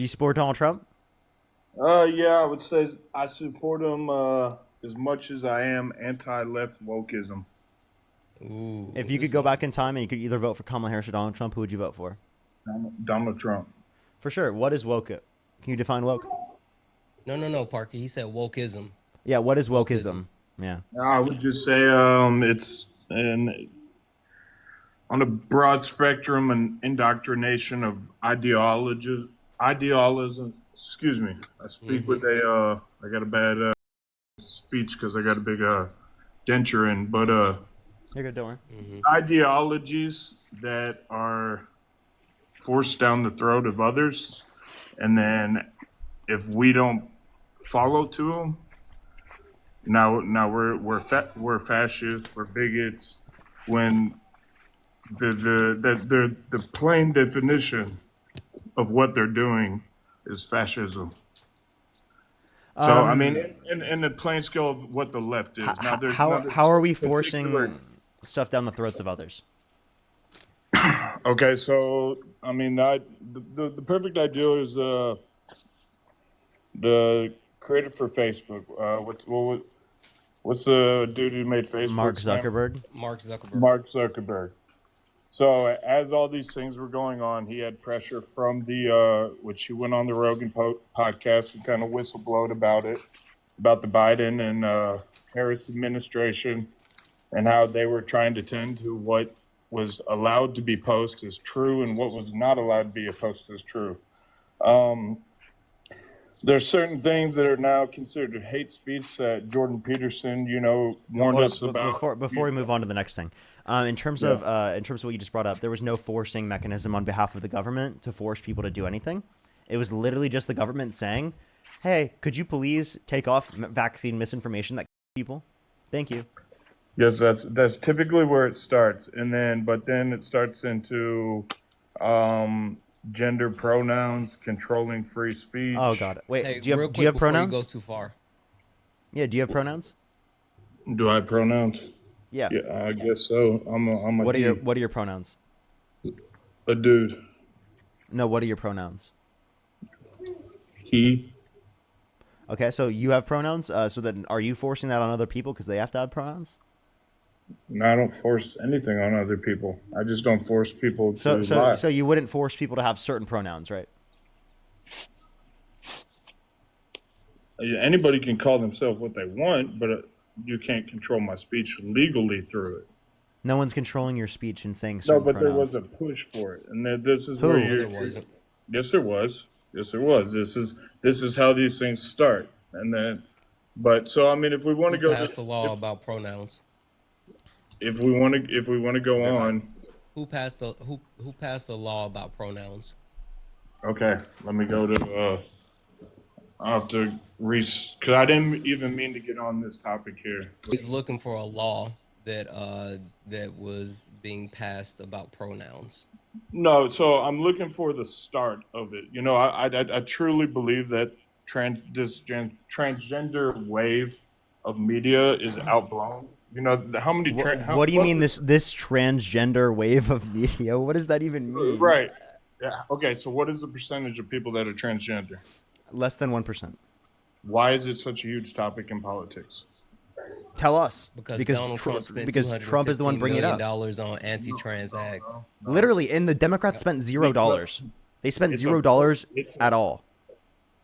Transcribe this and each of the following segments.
Do you support Donald Trump? Yeah, I would say I support him as much as I am anti-left wokeism. Ooh, If you could this go is back in time and you could either vote for Kamala Harris or Donald Trump, who would you vote for? Donald Trump. For sure. What is woke? Can you define woke? no, Parker. He said wokeism. Yeah, what is Wokeism. wokeism? Yeah. I would just say it's on a broad spectrum an indoctrination of idealism. Excuse me. I speak Mm-hmm. with I got a bad speech because I got a big denture in, but You're good, don't worry. Mm-hmm. ideologies that are forced down the throat of others, and then if we don't follow to them, now we're fascists, we're bigots. When the plain definition of what they're doing is fascism. So I mean, Um, in the plain scale of what the left how, is now, how there's are we particular. forcing stuff down the throats of others? Okay, so I mean, the perfect ideal is the creator for Facebook. What's the dude who made Mark Facebook's name? Zuckerberg. Mark Zuckerberg. Mark Zuckerberg. So as all these things were going on, he had pressure from which he went on the Rogan podcast and kind of whistleblowed about it, about the Biden and Harris administration and how they were trying to tend to what was allowed to be posted as true and what was not allowed to be posted as true. Um, there's certain things that are now considered hate speech that Jordan Peterson, warned Hold us up, about. before we move on to the next thing, Yeah. in terms of what you just brought up, there was no forcing mechanism on behalf of the government to force people to do anything. It was literally just the government saying, "Hey, could you please take off vaccine misinformation that people? Thank you." Yes, that's typically where it starts, but then it starts into um, gender pronouns, controlling free Oh, speech. got it. Wait, Hey, do you real have do you quick have before you go pronouns? too far. Yeah, do you have pronouns? Do I have pronouns? Yeah. Yeah, I guess so. I'm a he, What are your pronouns? a dude. No, what are your pronouns? He. Okay, so you have pronouns. So then, are you forcing that on other people because they have to have pronouns? No, I don't force anything on other people. I just don't force people So to so lie. so you wouldn't force people to have certain pronouns, right? Anybody can call themselves what they want, but you can't control my speech legally through it. No one's controlling your speech and saying No, certain but there was pronouns. a push for it, and this is where Who? No, there wasn't. yes, there was. Yes, there was. This is how these things start, and then, but so I mean, if we want to Who go passed the law if, about pronouns? if we want to go on, Who passed the law about pronouns? okay, let me go to. I have to because I didn't even mean to get on this topic here. He's looking for a law that was being passed about pronouns. No, so I'm looking for the start of it. I truly believe that transgender wave of media is outblown. How many What do you mean this transgender wave of media? What does that even mean? right? Yeah. Okay, so what is the percentage of people that are transgender? Less than 1%. Why is it such a huge topic in politics? Tell us. Because Donald Trump spent Because Trump is the one $215 bringing it million up. dollars on anti-trans acts. Literally, and the Democrats spent $0. They spent It's $0 it's at all.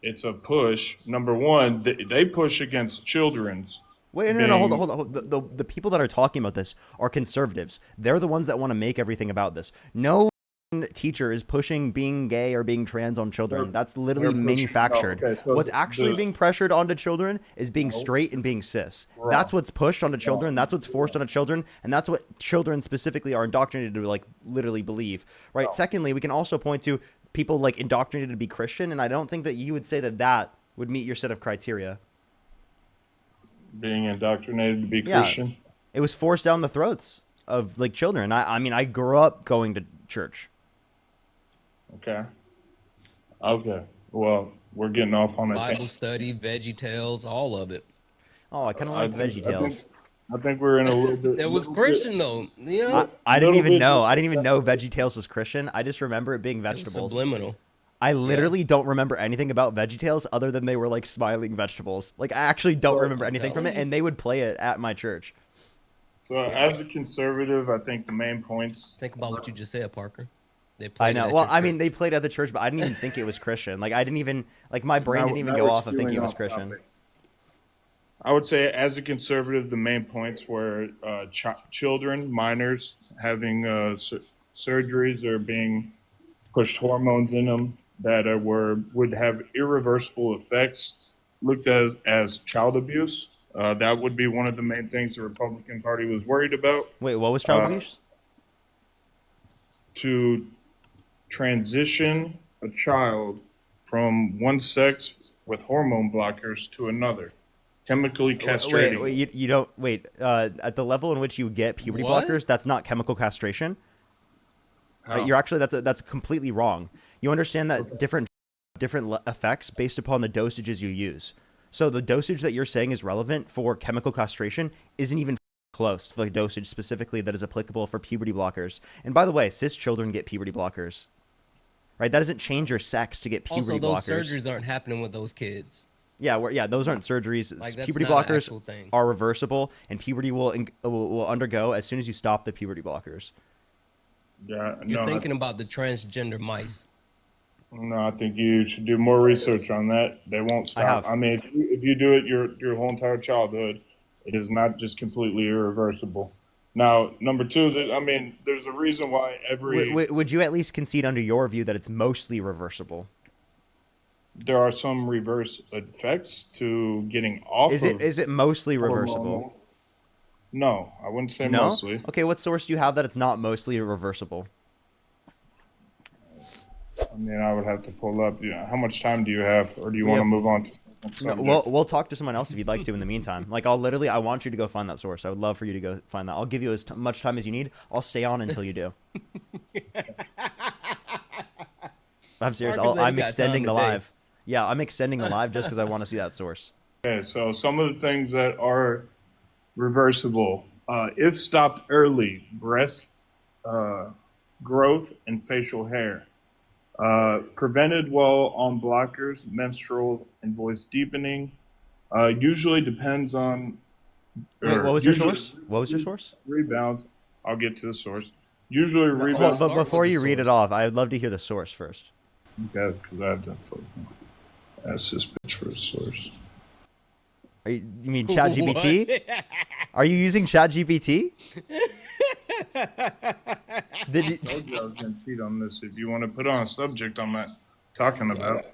it's a push. Number one, they push against children's Wait, no, hold on, being hold on. The people that are talking about this are conservatives. They're the ones that want to make everything about this. No teacher is pushing being gay or being trans on children. That's they're literally pushing. No, manufactured. okay, so What's actually being pressured onto children is being no, straight and being cis. wrong, That's what's pushed onto children. wrong, That's what's forced onto children, and that's what children specifically are indoctrinated to literally believe. Right. no. Secondly, we can also point to people indoctrinated to be Christian, and I don't think that you would say that that would meet your set of criteria. Being indoctrinated to be Yeah, Christian. it was forced down the throats of children. I mean, I grew up going to church. Okay. Okay. Well, we're getting off on a Bible tangent. study, Veggie Tales, all of it. Oh, I kind of I liked think Veggie I think Tales. I think we're in a It was Christian though. I, little, I didn't little even bit know. I didn't even know Veggie Tales was Christian. I just remember it being It was vegetables. subliminal. I literally don't remember anything about VeggieTales other than they were like smiling vegetables. Like I actually don't remember anything from it, and they would play it at my church. So as a conservative, I think the main points. Think about what you just said, Parker. They I played it know. at Well, your I mean, church. they played at the church, but I didn't even think it was Christian. Like I didn't even like my brain didn't even Now go we're off of thinking skewing it was off Christian. topic. I would say, as a conservative, the main points were children, minors, having surgeries or being pushed hormones in them that would have irreversible effects, looked at as child abuse. That would be one of the main things the Republican Party was worried about. Wait, what was child abuse? To transition a child from one sex with hormone blockers to another, chemically castrating. Wait, you don't wait. At the level in which you get puberty What? blockers, that's not chemical castration. How? You're actually that's completely wrong. You understand that different effects based upon the dosages you use. So the dosage that you're saying is relevant for chemical castration isn't even close to the dosage specifically that is applicable for puberty blockers. And by the way, cis children get puberty blockers. Right? That doesn't change your sex to get puberty Also, those blockers. surgeries aren't happening with those kids. Yeah, those aren't surgeries. Like, that's Puberty not an blockers actual thing. are reversible, and puberty will undergo as soon as you stop the puberty blockers. Yeah, You're no, thinking about the transgender mice. no, I think you should do more research on that. They won't stop. have. I mean, if you do it your whole entire childhood, it is not just completely irreversible. Now, number two, there's a reason why Would you at least concede under your view that it's mostly reversible? there are some reverse effects to getting off. Is it mostly reversible? No, I wouldn't say No? mostly. Okay, what source do you have that it's not mostly reversible? I mean, I would have to pull up. How much time do you have, or do you want to move on to the next No, subject? we'll talk to someone else if you'd like to in the meantime. Like I want you to go find that source. I would love for you to go find that. I'll give you as much time as you need. I'll stay on until you do. I'm serious. Marcus said he I'm got extending time the today. live. Yeah, I'm extending the live just because I want to see that source. Okay, so some of the things that are reversible, if stopped early, breast growth and facial hair. Prevented while on blockers, menstrual and voice deepening. Usually depends on. Wait, what was your source? What was your source? Rebounds. I'll get to the source. Usually Well, rebounds. but Start before with the you read it source. off, I'd love to hear the source first. Okay, because I have to fucking ask this bitch for a source. You mean ChatGPT? What? Are you using ChatGPT? Did you? Told you I was gonna cheat on this. If you want to put on a subject I'm not talking about.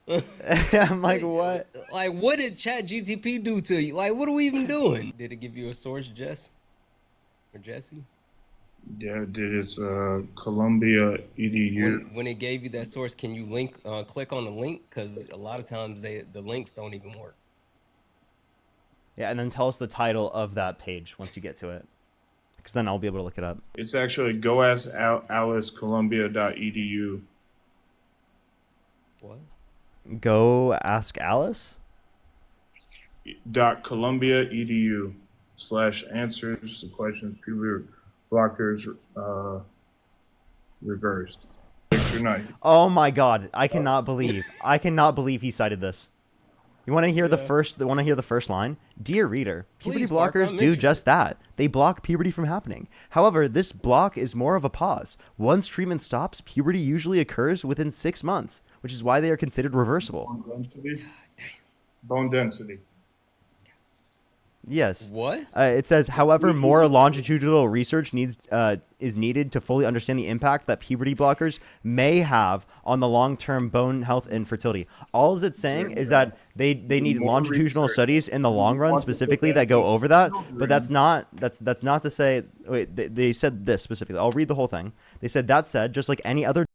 I'm like, what? Like, what did ChatGPT do to you? Like, what are we even doing? Did it give you a source, Jess? Or Jesse? Yeah, did it's Columbia EDU. When it gave you that source, can you click on the link? Because a lot of times the links don't even work. Yeah, and then tell us the title of that page once you get to it, because then I'll be able to look it up. It's actually goaskAlicecolumbia.edu. What? Go ask Alice. .columbia.edu/answers to questions puberty blockers reversed. Good night. Oh my God! I cannot believe he cited this. You want to hear the first? Want to hear the first line? Dear reader, puberty Please, Parker, blockers I'm do interested. just that. They block puberty from happening. However, this block is more of a pause. Once treatment stops, puberty usually occurs within 6 months, which is why they are considered reversible. Bone density. Yes. What? It says, however, more longitudinal research is needed to fully understand the impact that puberty blockers may have on the long-term bone health and fertility. All it's saying is that they need More longitudinal research. studies in the long run specifically that go over that. But that's not to say. Wait, they said this specifically. I'll read the whole thing. They said, that said, just like any other,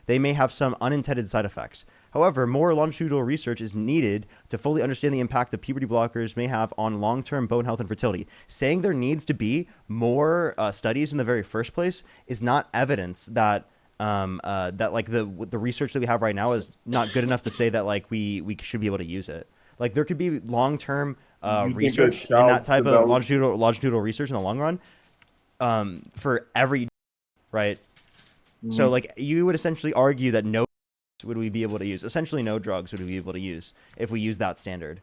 they may have some unintended side effects. However, more longitudinal research is needed to fully understand the impact that puberty blockers may have on long-term bone health and fertility. Saying there needs to be more studies in the very first place is not evidence that like the research that we have right now is not good enough to say that like we should be able to use it. Like there could be long-term research in that type of longitudinal research in the long run for every right. So like you would essentially argue that no would we be able to use? Essentially, no drugs would we be able to use if we use that standard.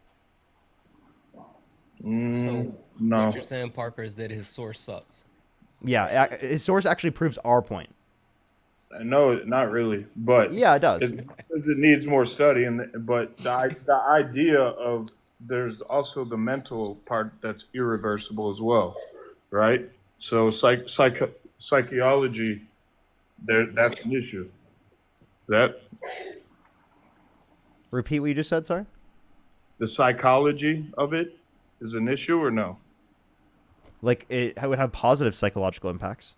So No. what you're saying, Parker, is that his source sucks. Yeah, his source actually proves our point. No, not really. But Yeah, it does. it says it needs more study, but the idea of there's also the mental part that's irreversible as well, right? So psychology, that's an issue. That Repeat what you just said, sorry? the psychology of it is an issue or no? Like, it would have positive psychological impacts.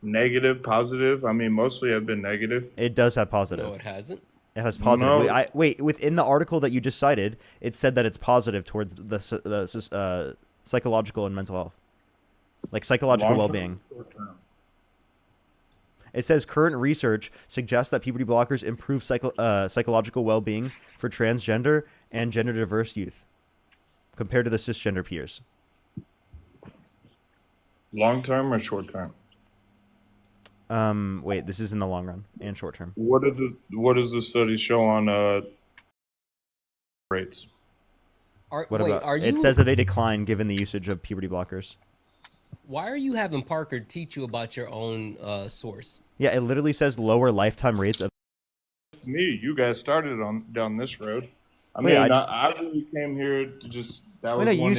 Negative, positive? I mean, mostly have been negative. It does have positive. No, it hasn't. It has positive. No. Wait, within the article that you just cited, it said that it's positive towards the psychological and mental health. Like, psychological Long-term well-being. or short-term? It says current research suggests that puberty blockers improve psychological well-being for transgender and gender-diverse youth compared to the cisgender peers. Long-term or short-term? Wait, this is in the long run and short term. What does the study show on rates? It says that they decline given the usage of puberty blockers. Why are you having Parker teach you about your own source? Yeah, it literally says lower lifetime rates of. Me, you guys started down this road. I Wait, mean, I just- I really came here to just that was Wait, no, one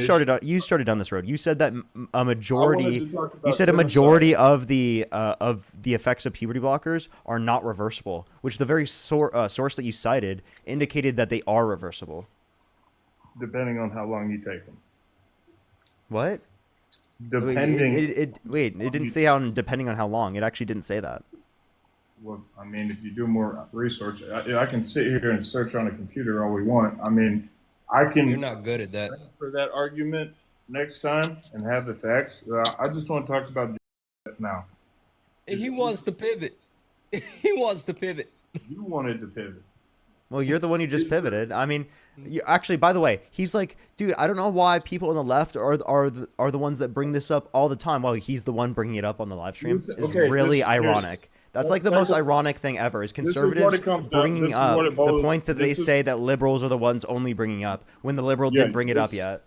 you started down this road. You said that a majority. I wanted to talk about You said a genocide. majority of the effects of puberty blockers are not reversible, which the very source that you cited indicated that they are reversible. depending on how long you take them. What? Depending. It didn't say how depending on how long. It actually didn't say that. Well, I mean, if you do more research, I can sit here and search on a computer all we want. I mean, I can. You're not good at that. For that argument next time and have the facts. I just want to talk about now. He wants to pivot. He wants to pivot. You wanted to pivot. Well, you're the one who just pivoted. I mean, actually, by the way, he's like, dude, I don't know why people on the left are the ones that bring this up all the time while he's the one bringing it up on the live stream. It's really ironic. That's like the most ironic thing ever is conservatives bringing up the point that they say that liberals are the ones only bringing up when the liberal didn't bring it up yet.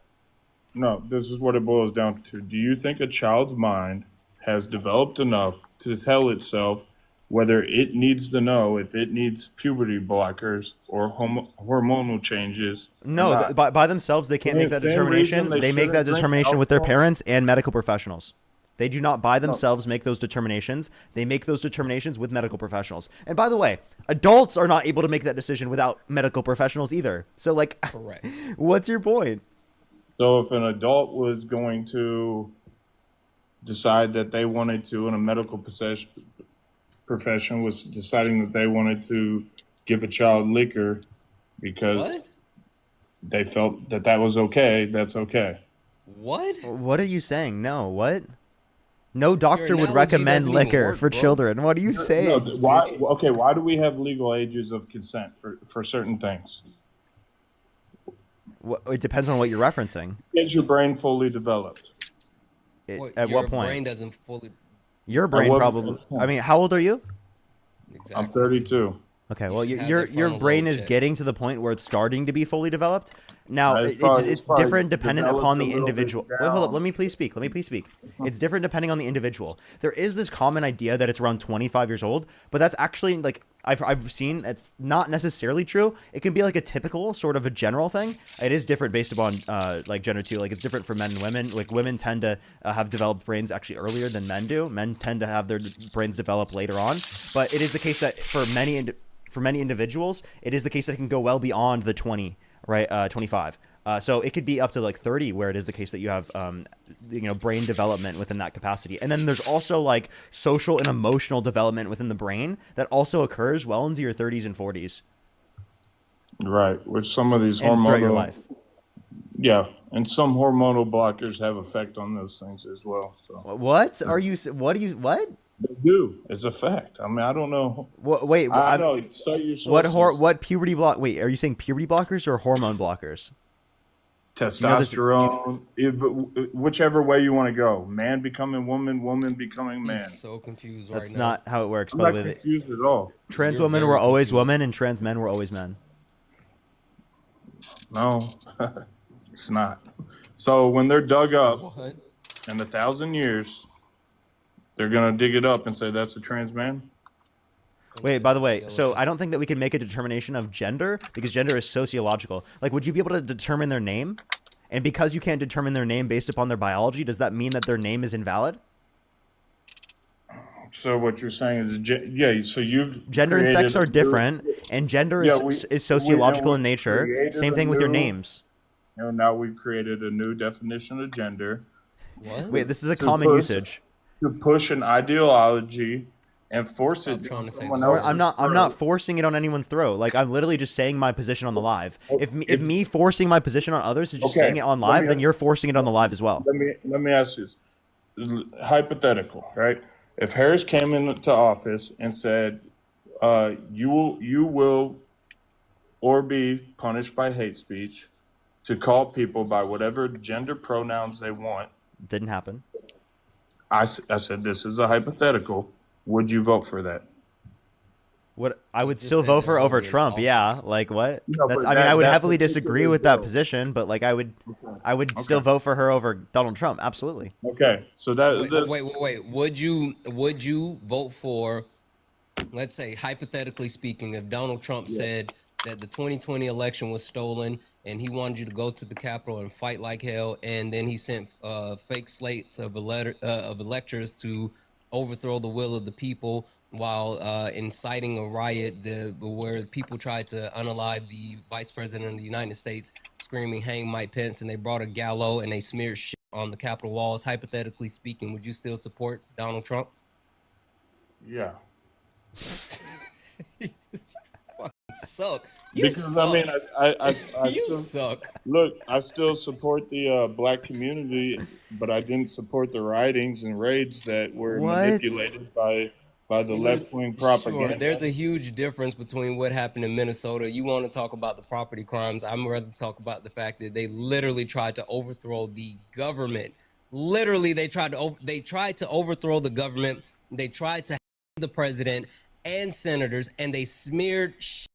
No, this is what it boils down to. Do you think a child's mind has developed enough to tell itself whether it needs to know if it needs puberty blockers or hormonal changes? No, by themselves, they can't make that determination. They make that determination with their parents and medical professionals. They do not by themselves make those determinations. They make those determinations with medical professionals. And by the way, adults are not able to make that decision without medical professionals either. So, like, Correct. What's your point? So if an adult was going to decide that they wanted to, and a medical profession was deciding that they wanted to give a child liquor because What? they felt that that was okay, that's okay. What? What are you saying? No, what? No doctor would analogy recommend doesn't even liquor work, for bro. children. What are you saying? No, why? Okay, why do we have legal ages of consent for certain things? It depends on what you're referencing. Is your brain fully developed? At Your what point? brain doesn't fully. Your brain what probably. point? I mean, how old are you? Exactly. I'm 32. Okay, well, should have your that frontal brain lobe is check. getting to the point where it's starting to be fully developed. Now, It's probably it's different dependent developed upon a the little bit individual. Wait, hold up. down. Let me please speak. It's different depending on the individual. There is this common idea that it's around 25 years old, but that's actually, like, I've seen that's not necessarily true. It can be like a typical sort of a general thing. It is different based upon like gender too. Like, it's different for men and women. Like, women tend to have developed brains actually earlier than men do. Men tend to have their brains develop later on. But it is the case that for many individuals, it is the case that it can go well beyond the 20, right? 25. So it could be up to like 30, where it is the case that you have, brain development within that capacity. And then there's also like social and emotional development within the brain that also occurs well into your 30s and 40s Right, which some of these and throughout your hormonal, life. yeah, and some hormonal blockers have effect on those things as well. So What are you? What do you? What? they do. It's a fact. I mean, I don't know. Wait. I know. Cite your What sources. what puberty block? Wait, are you saying puberty blockers or hormone blockers? testosterone, whichever way you want to go. Man becoming woman, woman becoming man. He's so confused right That's now. not how it works, I'm by the not way. confused at all. Trans You're women very were always confused. women, and trans men were always men. No, it's not. So when they're dug up What? in 1,000 years, they're gonna dig it up and say that's a trans man. Wait, by the way, so I don't think that we can make a determination of gender because gender is sociological. Like, would you be able to determine their name? And because you can't determine their name based upon their biology, does that mean that their name is invalid? So what you're saying is, yeah. So you've Gender and sex are different, and gender is sociological in nature. Same thing with your names. Now we've created a new definition of gender. What? Wait, this is a common usage. To push an ideology and force it trying down to say someone the else's word. I'm not forcing it on anyone's throat. Like, I'm literally just saying my position on the live. If me forcing my position on others is just saying it on live, then you're forcing it on the live as well. Let me ask you this. Hypothetical, right? If Harris came into office and said, you will or be punished by hate speech to call people by whatever gender pronouns they want. Didn't happen. I said, this is a hypothetical. Would you vote for that? What I would just still said vote they're for over already in Trump. Yeah, office. like what? No, That's. but I mean, I would that heavily particular disagree with that bill. position, but like I would still vote for her over Donald Trump. Absolutely. Okay, so that Wait. Would you vote for, let's say, hypothetically speaking, if Donald Trump said that the 2020 election was stolen and he wanted you to go to the Capitol and fight like hell, and then he sent fake slates of electors to overthrow the will of the people while inciting a riot where people tried to unalive the vice president of the United States, screaming "Hang Mike Pence," and they brought a gallows and they smeared shit on the Capitol walls. Hypothetically speaking, would you still support Donald Trump? yeah. You fucking suck. You Because suck. I mean, I You still suck. look. I still support the black community, but I didn't support the riotings and raids that were What? manipulated by the left wing propaganda. Sure, there's a huge difference between what happened in Minnesota. You want to talk about the property crimes. I'm rather talk about the fact that they literally tried to overthrow the government. Literally, they tried to overthrow the government. They tried to the president and senators, and they smeared shit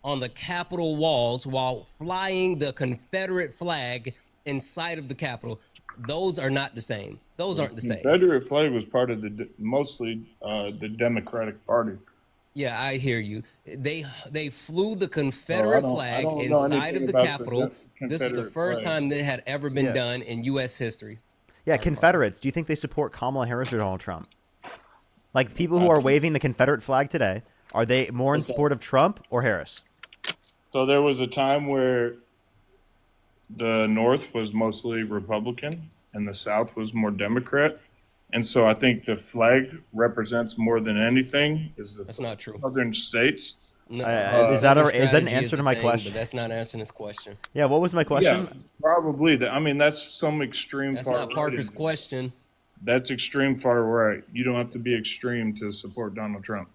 on the Capitol walls while flying the Confederate flag inside of the Capitol. Those are not the same. Those aren't the same. Confederate flag was part of mostly the Democratic Party. Yeah, I hear you. They flew the Confederate flag inside of the Capitol. This is the first time that had ever been done in U.S. history. Yeah, Confederates. Do you think they support Kamala Harris or Donald Trump? Like, people who are waving the Confederate flag today, are they more in support of Trump or Harris? So there was a time where the North was mostly Republican and the South was more Democrat. And so I think the flag represents more than anything That's not true. Southern states. No, is that an answer to my question? But that's not answering this question. Yeah, what was my question? Yeah, probably. I mean, that's some extreme That's far not Parker's right. question. That's extreme far right. You don't have to be extreme to support Donald Trump.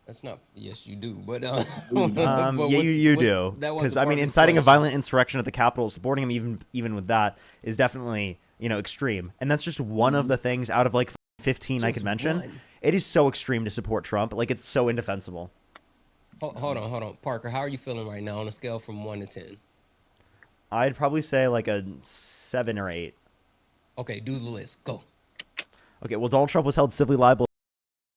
That's not. Yes, you do. But Yeah, you do. Because I mean, inciting a violent insurrection at the Capitol, supporting him even with that is definitely extreme. And that's just one of the things out of like 15 I could mention. One. It is so extreme to support Trump. Like, it's so indefensible. Hold on, Parker. How are you feeling right now on a scale from 1 to 10? I'd probably say like a 7 or 8. Okay, do the list. Go. Okay, well, Donald Trump was held civilly liable.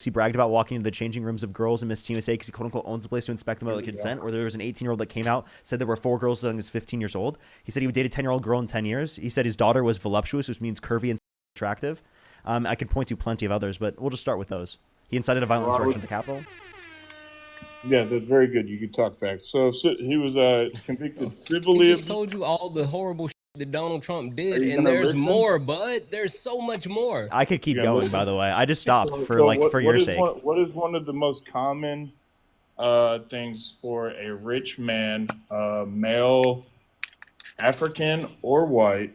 He bragged about walking into the changing rooms of girls in Miss USA because he quote-unquote owns the place to inspect them without consent. Or there was an 18-year-old that came out, said there were 4 girls as young as 15 years old. He said he would date a 10-year-old girl in 10 years. He said his daughter was voluptuous, which means curvy and attractive. I could point to plenty of others, but we'll just start with those. He incited a violent insurrection at the Capitol. Yeah, that's very good. You can talk facts. So he was convicted civilly. He just told you all the horrible shit that Donald Trump did, and there's more, bud. There's so much more. I could keep going, by the way. I just stopped for your sake. What is one of the most common things for a rich man, male, African or white,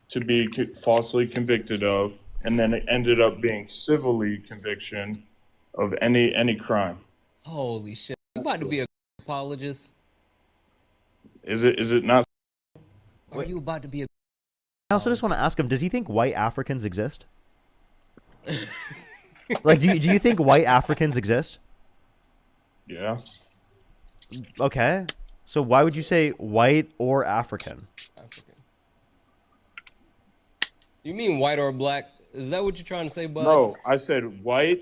to be falsely convicted of, and then it ended up being civilly conviction of any crime? Holy shit! You about to be a apologist? Is it not? Are you about to be a? I also just want to ask him, does he think white Africans exist? Like, do you think white Africans exist? Yeah. Okay. So why would you say white or African? African. You mean white or black? Is that what you're trying to say, bud? No, I said white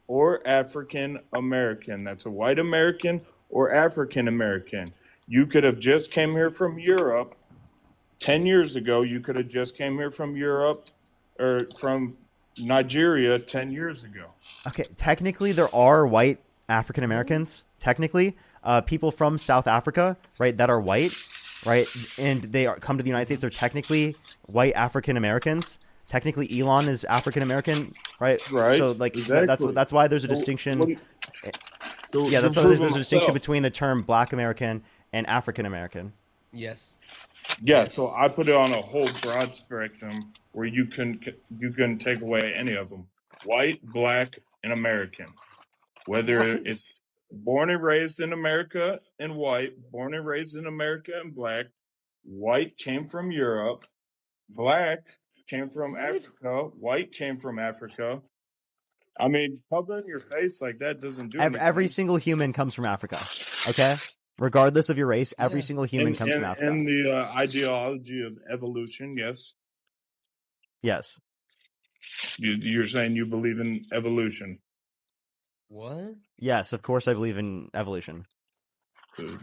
or African American. That's a white American or African American. You could have just came here from Europe 10 years ago. You could have just came here from Europe or from Nigeria 10 years ago. Okay, technically there are white African Americans. Technically, people from South Africa, right, that are white, right, and they come to the United States. They're technically white African Americans. Technically, Elon is African American, right? Right. So, like, Exactly. that's why there's a So, distinction. what do you- Yeah, that's to why prove there's it a distinction myself. between the term Black American and African American. Yes. Yeah, so I put it on a whole broad spectrum where you can take away any of them. White, black, and American. Whether it's born and raised in America and white, born and raised in America and black, white came from Europe, black came from Africa, white came from Africa. I mean, covering your face like that doesn't do anything. Every single human comes from Africa. Okay, regardless of your race, every Yeah. single human comes from Africa. In the ideology of evolution, yes. Yes. You're saying you believe in evolution. What? Yes, of course I believe in evolution.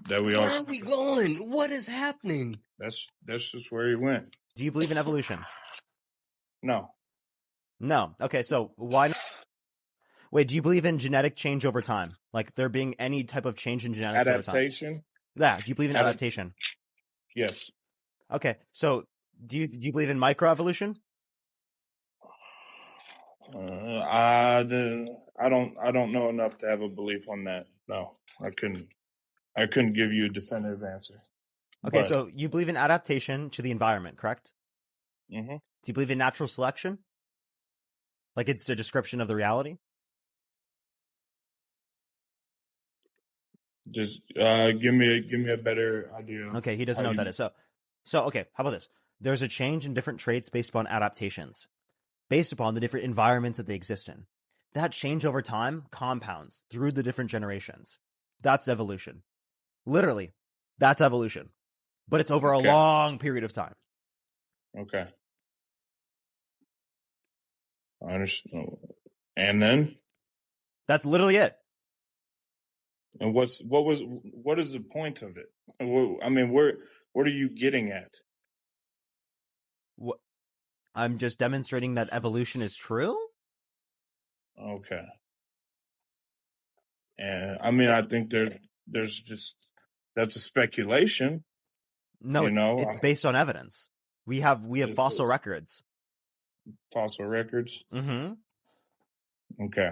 That we Where all. are we going? What is happening? That's just where he went. Do you believe in evolution? No. No. Okay, so why not? Wait, do you believe in genetic change over time? Like there being any type of change in genetics over time? Adaptation? Yeah, do you believe in adaptation? Yes. Okay, so do you believe in microevolution? I don't know enough to have a belief on that. No, I couldn't give you a definitive answer. Okay, But, so you believe in adaptation to the environment, correct? mm-hmm. Do you believe in natural selection? Like it's a description of the reality? Just give me a better idea. Okay, he doesn't know what that is. So okay, how about this? There's a change in different traits based upon adaptations, based upon the different environments that they exist in. That change over time compounds through the different generations. That's evolution. Literally, that's evolution. But it's over a long period of time. Okay. I understand. And then? That's literally it. And what is the point of it? I mean, what are you getting at? I'm just demonstrating that evolution is true. Okay. And I mean, I think there's just that's a speculation. No, it's based on evidence. We have fossil records. Fossil records. Mm-hmm. Okay.